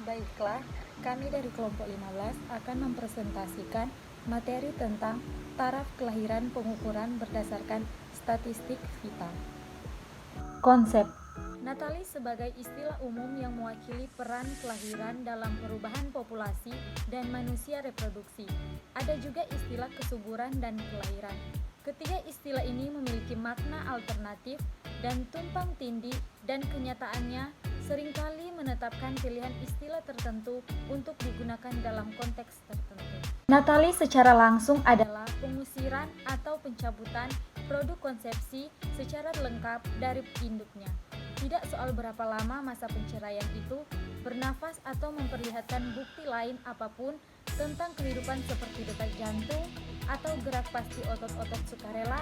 Baiklah, kami dari kelompok 15 akan mempresentasikan materi tentang taraf kelahiran pengukuran berdasarkan statistik vital. Konsep natali sebagai istilah umum yang mewakili peran kelahiran dalam perubahan populasi dan manusia reproduksi. Ada juga istilah kesuburan dan kelahiran. Ketiga istilah ini memiliki makna alternatif dan tumpang tindih, dan kenyataannya seringkali menetapkan pilihan istilah tertentu untuk digunakan dalam konteks tertentu. Natali secara langsung adalah pengusiran atau pencabutan produk konsepsi secara lengkap dari induknya. Tidak soal berapa lama masa penceraian itu bernafas atau memperlihatkan bukti lain apapun tentang kehidupan seperti detak jantung atau gerak pasti otot-otot sukarela,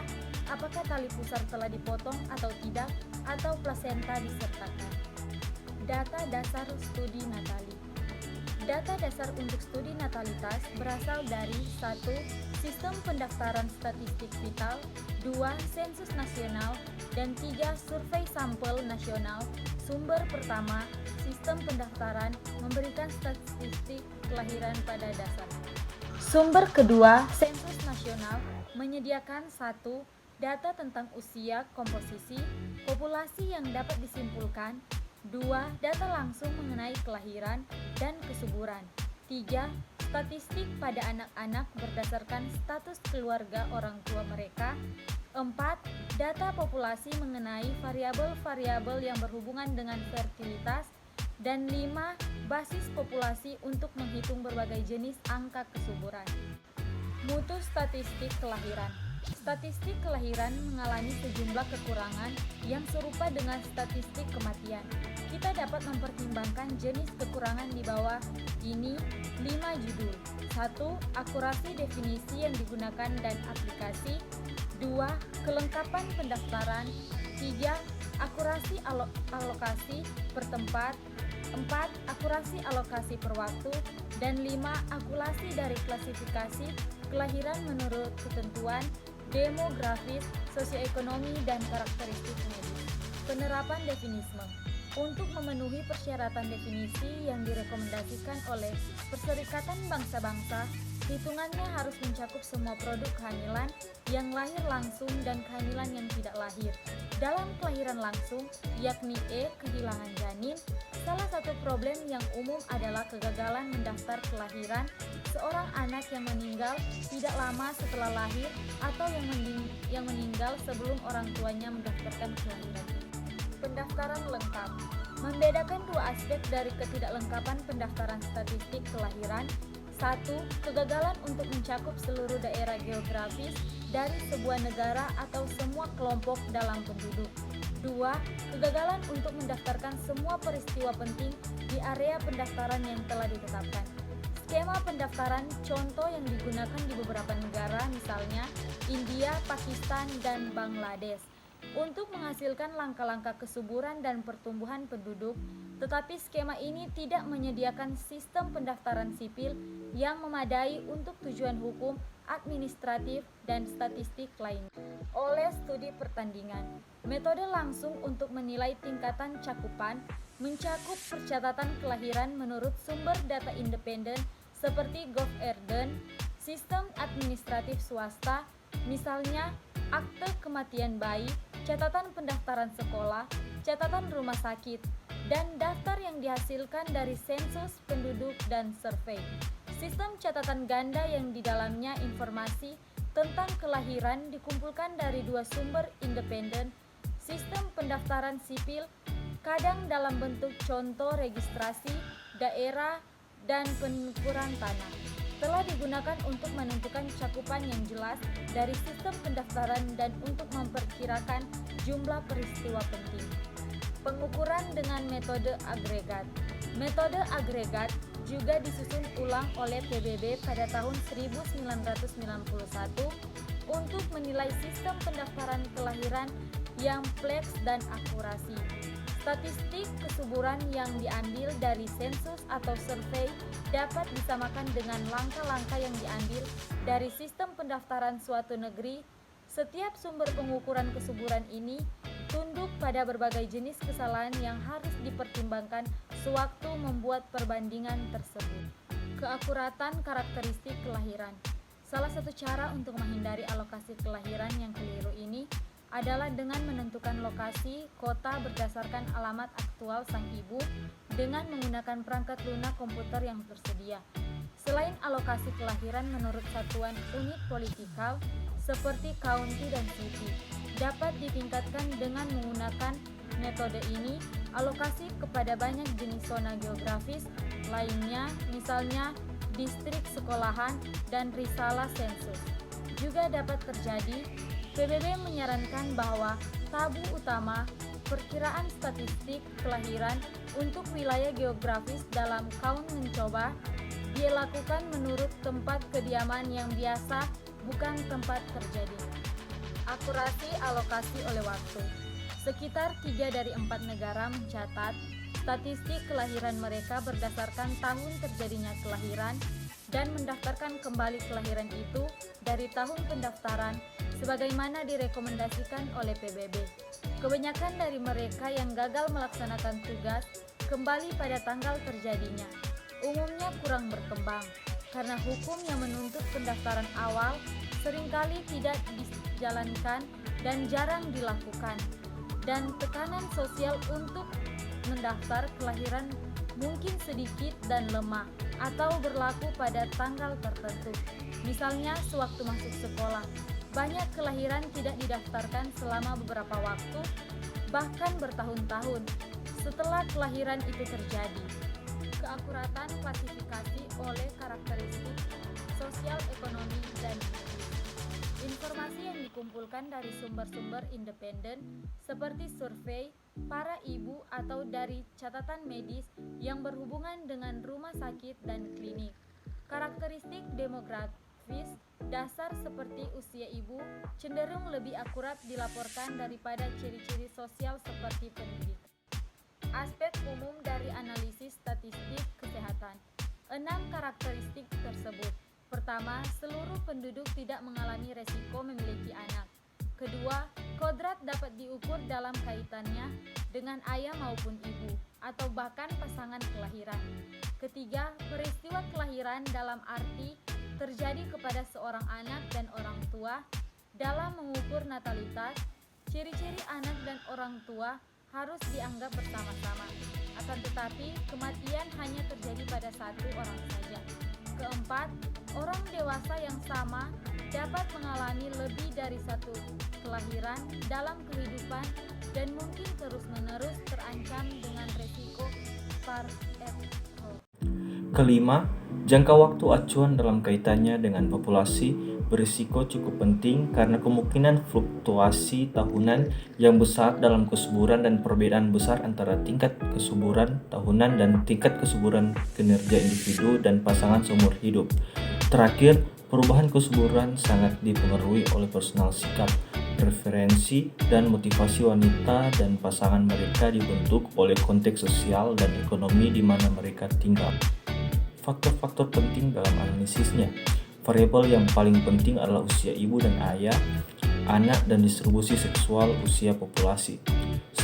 apakah tali pusar telah dipotong atau tidak, atau plasenta disertakan. Data dasar studi natali. Data dasar untuk studi natalitas berasal dari 1. Sistem pendaftaran statistik vital, 2. Sensus nasional, dan 3. Survei sampel nasional. Sumber pertama, sistem pendaftaran memberikan statistik kelahiran pada dasarnya. Sumber kedua, sensus nasional, menyediakan 1. Data tentang usia, komposisi, populasi yang dapat disimpulkan. 2. Data langsung mengenai kelahiran dan kesuburan. 3. Statistik pada anak-anak berdasarkan status keluarga orang tua mereka. 4. Data populasi mengenai variabel-variabel yang berhubungan dengan fertilitas. Dan 5. Basis populasi untuk menghitung berbagai jenis angka kesuburan. Mutu statistik kelahiran. Statistik kelahiran mengalami sejumlah kekurangan yang serupa dengan statistik kematian. Kita dapat mempertimbangkan jenis kekurangan di bawah ini 5 judul. 1. Akurasi definisi yang digunakan dan aplikasi. 2. Kelengkapan pendaftaran. 3. Akurasi alokasi per tempat. 4. Akurasi alokasi per waktu. Dan 5. Akurasi dari klasifikasi kelahiran menurut ketentuan demografis, sosioekonomi, dan karakteristik medis. Penerapan definisme. Untuk memenuhi persyaratan definisi yang direkomendasikan oleh Perserikatan Bangsa-Bangsa, hitungannya harus mencakup semua produk kehamilan yang lahir langsung dan kehamilan yang tidak lahir. Dalam kelahiran langsung, yakni kehilangan janin, salah satu problem yang umum adalah kegagalan mendaftar kelahiran seorang anak yang meninggal tidak lama setelah lahir atau yang meninggal sebelum orang tuanya mendaftarkan kelahiran. Pendaftaran lengkap membedakan dua aspek dari ketidaklengkapan pendaftaran statistik kelahiran. 1. Kegagalan untuk mencakup seluruh daerah geografis dari sebuah negara atau semua kelompok dalam penduduk. 2. Kegagalan untuk mendaftarkan semua peristiwa penting di area pendaftaran yang telah ditetapkan. Skema pendaftaran contoh yang digunakan di beberapa negara, misalnya India, Pakistan, dan Bangladesh, untuk menghasilkan langkah-langkah kesuburan dan pertumbuhan penduduk, tetapi skema ini tidak menyediakan sistem pendaftaran sipil yang memadai untuk tujuan hukum, administratif, dan statistik lainnya. Oleh studi pertandingan, metode langsung untuk menilai tingkatan cakupan mencakup percatatan kelahiran menurut sumber data independen seperti GovErden, sistem administratif swasta, misalnya akte kematian bayi, catatan pendaftaran sekolah, catatan rumah sakit, dan daftar yang dihasilkan dari sensus penduduk dan survei. Sistem catatan ganda yang di dalamnya informasi tentang kelahiran dikumpulkan dari dua sumber independen. Sistem pendaftaran sipil kadang dalam bentuk contoh registrasi daerah dan pengukuran tanah telah digunakan untuk menentukan cakupan yang jelas dari sistem pendaftaran dan untuk memperkirakan jumlah peristiwa penting. Pengukuran dengan metode agregat. Metode agregat juga disusun ulang oleh PBB pada tahun 1991 untuk menilai sistem pendaftaran kelahiran yang pleks dan akurasi. Statistik kesuburan yang diambil dari sensus atau survei dapat disamakan dengan langkah-langkah yang diambil dari sistem pendaftaran suatu negeri. Setiap sumber pengukuran kesuburan ini tunduk pada berbagai jenis kesalahan yang harus dipertimbangkan sewaktu membuat perbandingan tersebut. Keakuratan karakteristik kelahiran. Salah satu cara untuk menghindari alokasi kelahiran yang keliru ini adalah dengan menentukan lokasi kota berdasarkan alamat aktual sang ibu dengan menggunakan perangkat lunak komputer yang tersedia. Selain alokasi kelahiran menurut satuan unit politikal seperti county dan city, dapat ditingkatkan dengan menggunakan metode ini alokasi kepada banyak jenis zona geografis lainnya, misalnya distrik sekolahan dan risalah sensus. Juga dapat terjadi. PBB menyarankan bahwa tabu utama perkiraan statistik kelahiran untuk wilayah geografis dalam kaum mencoba dilakukan menurut tempat kediaman yang biasa, bukan tempat terjadi. Akurasi alokasi oleh waktu. Sekitar 3 dari 4 negara mencatat statistik kelahiran mereka berdasarkan tahun terjadinya kelahiran dan mendaftarkan kembali kelahiran itu dari tahun pendaftaran sebagaimana direkomendasikan oleh PBB. Kebanyakan dari mereka yang gagal melaksanakan tugas kembali pada tanggal terjadinya umumnya kurang berkembang karena hukum yang menuntut pendaftaran awal seringkali tidak dijalankan dan jarang dilakukan, dan tekanan sosial untuk mendaftar kelahiran mungkin sedikit dan lemah atau berlaku pada tanggal tertentu. Misalnya sewaktu masuk sekolah, banyak kelahiran tidak didaftarkan selama beberapa waktu, bahkan bertahun-tahun setelah kelahiran itu terjadi. Keakuratan klasifikasi oleh karakteristik sosial, ekonomi, dan informasi yang dikumpulkan dari sumber-sumber independen seperti survei para ibu atau dari catatan medis yang berhubungan dengan rumah sakit dan klinik. Karakteristik demografis dasar seperti usia ibu cenderung lebih akurat dilaporkan daripada ciri-ciri sosial seperti pendidikan. Aspek umum dari analisis statistik kesehatan. 6 karakteristik tersebut. Pertama, seluruh penduduk tidak mengalami resiko memiliki anak. Kedua, kodrat dapat diukur dalam kaitannya dengan ayah maupun ibu, atau bahkan pasangan kelahiran. Ketiga, peristiwa kelahiran dalam arti terjadi kepada seorang anak dan orang tua. Dalam mengukur natalitas, ciri-ciri anak dan orang tua harus dianggap bersama-sama. Akan tetapi, kematian hanya terjadi pada satu orang saja. Keempat, orang dewasa yang sama dapat mengalami lebih dari satu kelahiran dalam kehidupan dan mungkin terus-menerus terancam dengan resiko parenthood. Kelima, jangka waktu acuan dalam kaitannya dengan populasi berisiko cukup penting karena kemungkinan fluktuasi tahunan yang besar dalam kesuburan dan perbedaan besar antara tingkat kesuburan tahunan dan tingkat kesuburan kinerja individu dan pasangan seumur hidup. Terakhir, perubahan kesuburan sangat dipengaruhi oleh personal sikap, preferensi, dan motivasi wanita dan pasangan mereka dibentuk oleh konteks sosial dan ekonomi di mana mereka tinggal. Faktor-faktor penting dalam analisisnya. Variabel yang paling penting adalah usia ibu dan ayah, anak, dan distribusi seksual usia populasi.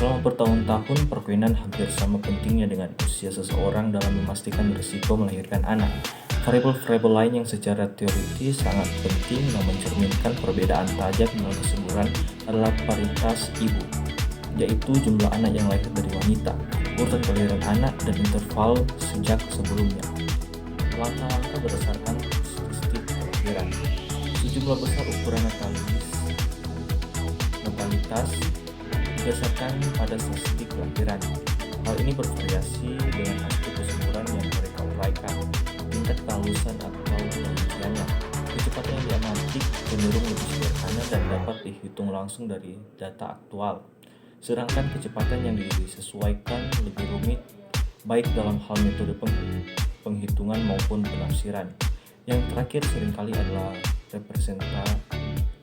Selama bertahun-tahun, perkawinan hampir sama pentingnya dengan usia seseorang dalam memastikan risiko melahirkan anak. Variabel-variabel lain yang secara teoritis sangat penting yang mencerminkan perbedaan tajam dalam kesuburan adalah paritas ibu, yaitu jumlah anak yang lahir dari wanita, urutan kelahiran anak, dan interval sejak sebelumnya. Langkah-langkah berdasarkan statistik kelahiran. Sejumlah besar ukuran natalitas berdasarkan pada statistik kelahiran. Hal ini bervariasi dengan aspek kesuburan yang mereka uraikan, tingkat kehalusan atau rinciannya. Kecepatan yang diamati cenderung lebih sederhana dan dapat dihitung langsung dari data aktual. Sedangkan kecepatan yang disesuaikan lebih rumit, baik dalam hal metode penghitungan maupun penafsiran. Yang terakhir seringkali adalah representasi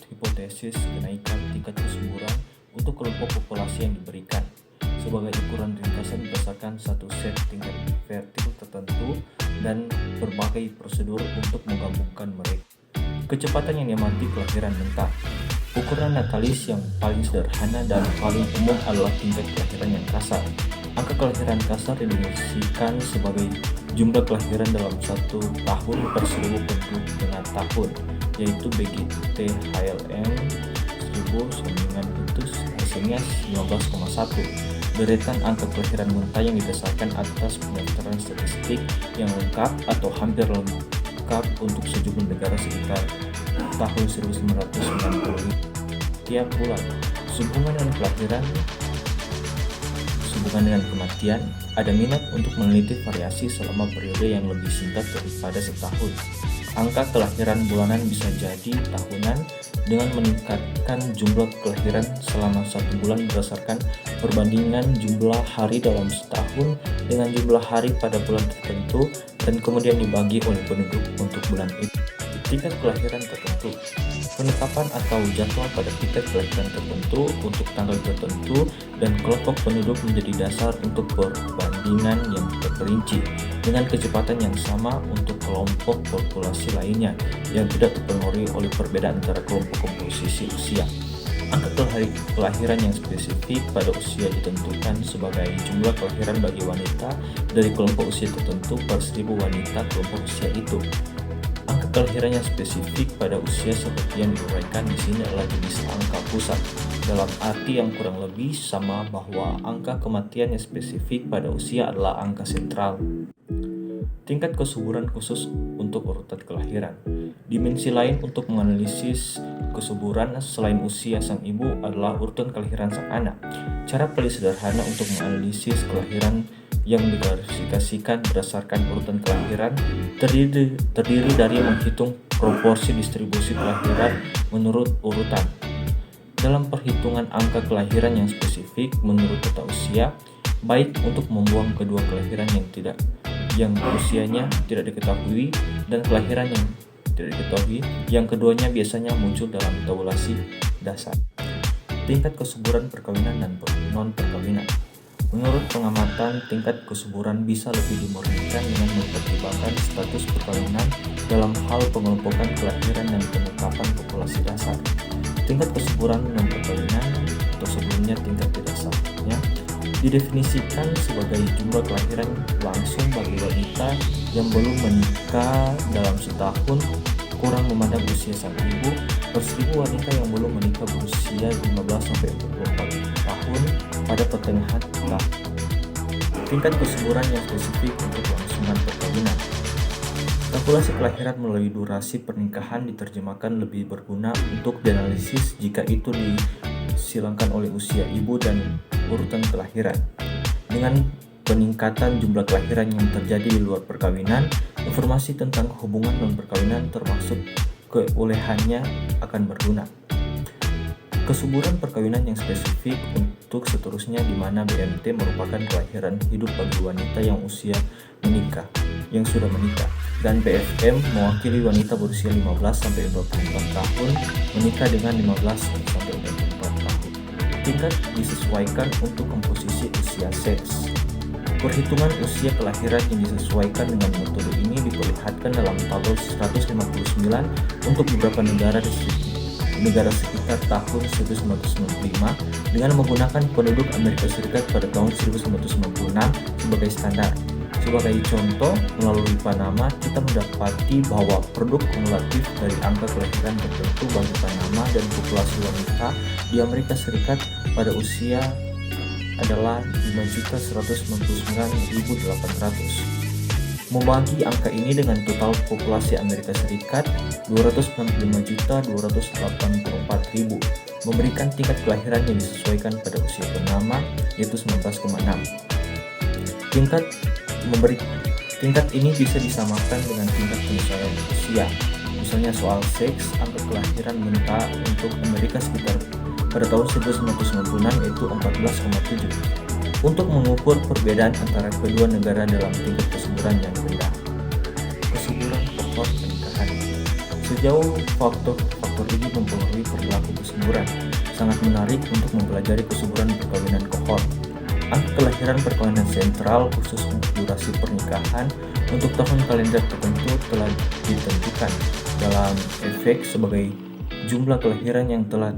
hipotesis kenaikan tingkat kesuburan untuk kelompok populasi yang diberikan sebagai ukuran ringkasan berdasarkan satu set tingkat vertil tertentu dan berbagai prosedur untuk menggabungkan mereka. Kecepatan yang diamati kelahiran mentah. Ukuran natalis yang paling sederhana dan paling umum adalah tingkat kelahiran yang kasar. Angka kelahiran kasar didefinisikan sebagai jumlah kelahiran dalam satu tahun per 1000 penduduk dengan tahun, yaitu BGT HLM 1000 hasilnya 15,1. Deretan angka kelahiran mentah yang didasarkan atas pendaftaran statistik yang lengkap atau hampir lengkap untuk sejumlah negara sekitar tahun 1990 tiap bulan. Sehubungan dengan kelahiran, sehubungan dengan kematian, ada minat untuk meneliti variasi selama periode yang lebih singkat daripada setahun. Angka kelahiran bulanan bisa jadi tahunan dengan meningkatkan jumlah kelahiran selama 1 bulan berdasarkan perbandingan jumlah hari dalam setahun dengan jumlah hari pada bulan tertentu dan kemudian dibagi oleh penduduk untuk bulan itu. Tingkat kelahiran tertentu. Penetapan atau jadwal pada tingkat kelahiran tertentu untuk tanggal tertentu dan kelompok penduduk menjadi dasar untuk perbandingan yang terperinci dengan kecepatan yang sama untuk kelompok populasi lainnya yang tidak dipengaruhi oleh perbedaan antara kelompok komposisi usia. Angka kelahiran yang spesifik pada usia ditentukan sebagai jumlah kelahiran bagi wanita dari kelompok usia tertentu per 1000 wanita kelompok usia itu. Angka kelahiran yang spesifik pada usia seperti yang diuraikan di sini adalah jenis angka pusat, dalam arti yang kurang lebih sama bahwa angka kematian yang spesifik pada usia adalah angka sentral. Tingkat kesuburan khusus untuk urutan kelahiran. Dimensi lain untuk menganalisis kesuburan selain usia sang ibu adalah urutan kelahiran sang anak. Cara paling sederhana untuk menganalisis kelahiran yang diklasifikasikan berdasarkan urutan kelahiran terdiri dari menghitung proporsi distribusi kelahiran menurut urutan. Dalam perhitungan angka kelahiran yang spesifik menurut data usia, baik untuk membuang kedua kelahiran yang usianya tidak diketahui dan kelahiran yang tidak diketahui, yang keduanya biasanya muncul dalam tabulasi dasar. Tingkat kesuburan perkawinan dan non-perkawinan. Menurut pengamatan, tingkat kesuburan bisa lebih dimurnikan dengan mempertimbangkan status perkawinan dalam hal pengelompokan kelahiran dan penetapan populasi dasar. Tingkat kesuburan non-perkawinan atau sebelumnya tingkat tidak sahnya didefinisikan sebagai jumlah kelahiran langsung bagi wanita yang belum menikah dalam setahun kurang memandang usia sang ibu per 1000 wanita yang belum menikah berusia 15-44 tahun pada pertengahan tahun. Tingkat kesuburan yang spesifik untuk langsungan perkawinan. Kalkulasi kelahiran melalui durasi pernikahan diterjemahkan lebih berguna untuk dianalisis jika itu disilangkan oleh usia ibu dan urutan kelahiran. Dengan peningkatan jumlah kelahiran yang terjadi di luar perkawinan, informasi tentang hubungan non-perkawinan termasuk keulehannya akan berguna. Kesuburan perkawinan yang spesifik untuk seterusnya di mana BMT merupakan kelahiran hidup bagi wanita yang sudah menikah, dan BFM mewakili wanita berusia 15-24 tahun menikah dengan 15-24 tahun. Tingkat disesuaikan untuk komposisi usia seks. Perhitungan usia kelahiran yang disesuaikan dengan metode ini diperlihatkan dalam tabel 159 untuk beberapa negara sekitar tahun 1995 dengan menggunakan penduduk Amerika Serikat pada tahun 1996 sebagai standar. Sebagai contoh, melalui Panama kita mendapati bahwa produk kumulatif dari angka kelahiran tertentu bagi Panama dan populasi wanita di Amerika Serikat pada usia adalah 5.199.800. Membagi angka ini dengan total populasi Amerika Serikat 295.284.000 memberikan tingkat kelahiran yang disesuaikan pada usia Panama yaitu 19,6. Tingkat ini bisa disamakan dengan tingkat penyesuaian usia. Misalnya soal seks, angka kelahiran mentah untuk Amerika sekitar pada tahun 1996 yaitu 14,7 untuk mengukur perbedaan antara kedua negara dalam tingkat kesuburan yang rendah. Kesuburan kohort pernikahan. Sejauh faktor ini mempengaruhi perilaku kesuburan, sangat menarik untuk mempelajari kesuburan perkawinan kohort. Angka kelahiran perkawinan sentral khusus untuk durasi pernikahan untuk tahun kalender tertentu telah ditentukan dalam efek sebagai jumlah kelahiran yang telah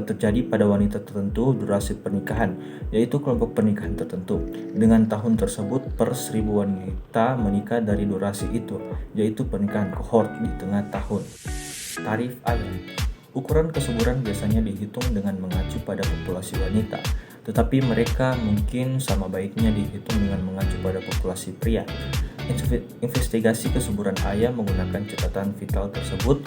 terjadi pada wanita tertentu, durasi pernikahan, yaitu kelompok pernikahan tertentu. Dengan tahun tersebut, per 1000 wanita menikah dari durasi itu, yaitu pernikahan kohort di tengah tahun. Tarif ayah. Ukuran kesuburan biasanya dihitung dengan mengacu pada populasi wanita, tetapi mereka mungkin sama baiknya dihitung dengan mengacu pada populasi pria. Investigasi kesuburan ayah menggunakan catatan vital tersebut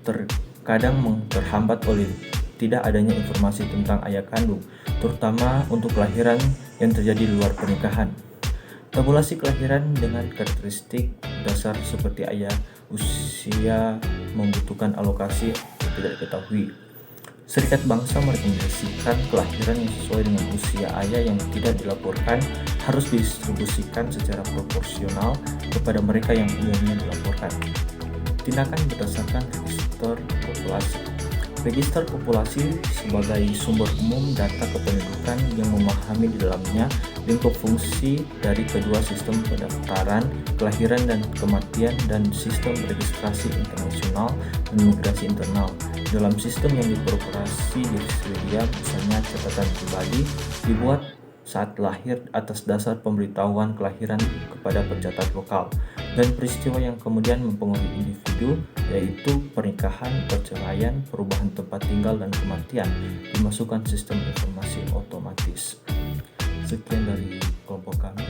terkadang terhambat oleh tidak adanya informasi tentang ayah kandung, terutama untuk kelahiran yang terjadi di luar pernikahan. Tabulasi kelahiran dengan karakteristik dasar seperti ayah, usia, membutuhkan alokasi yang tidak diketahui. Serikat Bangsa merekomendasikan kelahiran yang sesuai dengan usia ayah yang tidak dilaporkan harus didistribusikan secara proporsional kepada mereka yang umumnya dilaporkan. Tindakan berdasarkan register populasi. Register populasi sebagai sumber umum data kependudukan yang memahami di dalamnya lingkup fungsi dari kedua sistem pendaftaran, kelahiran dan kematian dan sistem registrasi internasional dan migrasi internal. Dalam sistem yang diproporsi tersedia, misalnya catatan pribadi dibuat saat lahir atas dasar pemberitahuan kelahiran kepada pencatat lokal, dan peristiwa yang kemudian mempengaruhi individu, yaitu pernikahan, perceraian, perubahan tempat tinggal, dan kematian, dimasukkan sistem informasi otomatis. Sekian dari kelompok kami.